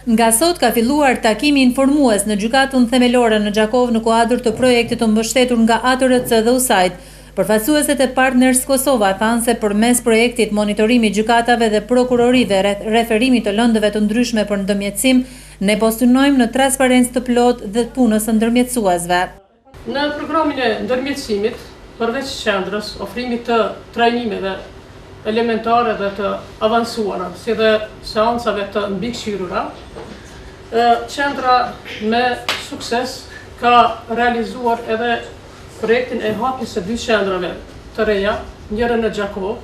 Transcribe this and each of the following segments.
Nga sot ka filluar takimi informues në gjykatën themelore në Gjakov në kuadër të projektit të mbështetur nga ATRC dhe USAID. Përfaqësueset e Partners Kosova thanë se përmes projektit monitorimi gjykatave dhe prokurorive rreth referimit të lëndëve të ndryshme për ndërmjetësim, ne postunojmë në transparencë të plotë dhe punës së ndërmjetësuesve. Në programin e ndërmjetësimit, përveç qendrës, ofrimit të trajnimeve elementare dhe të avansuara, si dhe seancave të mbikëqyrura, qendra me sukses ka realizuar edhe projektin e hapjes së dy qendrave të reja, njërën në Gjakov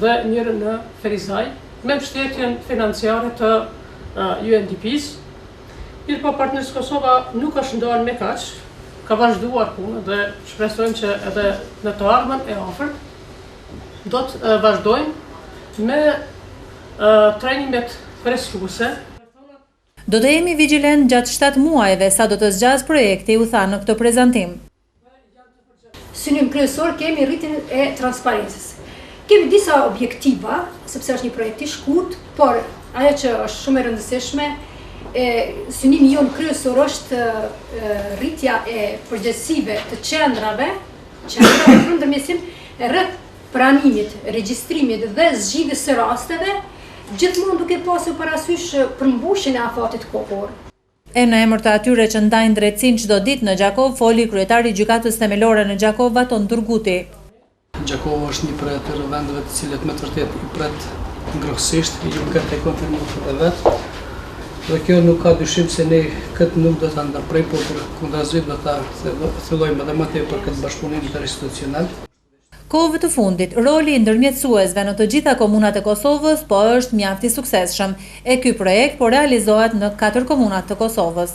dhe njërën në Ferizaj, me mbështetjen financiare të UNDP-s. Mirpo Partners Kosova nuk është ndarë me kaq, ka vazhduar punë dhe shpresojmë që edhe në të ardhmen e afërt do të vazhdojmë me trajnimet presuese. Do të jemi vigjilent gjatë 7 muajve sa do të zgjas projekti, u tha në këtë prezantim. Synim kryesor kemi rritjen e transparencës. Kemi disa objektiva, sepse është një projekt i shkurt, por ajo që është shumë e rëndësishme, synimi jon kryesor është rritja e përgjegjësive të qendrave për ndërmjetësim rreth pranimit, regjistrimit dhe zgjidhjes së rasteve, gjithmonë duke pasur parasysh përmbushjen e afatit kohor. Në emër të atyre që ndajnë drejtësinë çdo ditë në Gjakov, foli kryetari i gjykatës themelore në Gjakov, Vaton Durguti. Gjakov është një prej atyre vendeve të cilët me të vërtetë i pret ngrohtësisht, gjykata e konfirmuar edhe vetë. Dhe kjo nuk ka dyshim se ne këtë nuk do ta ndërprej, por kundazi do ta fillojmë edhe më tepër këtë bashkëpunim interinstitucional. Kohëve të fundit, roli i ndërmjetësuesve në të gjitha komunat e Kosovës po është mjaft i suksesshëm, e ky projekt po realizohet në 4 komunat të Kosovës.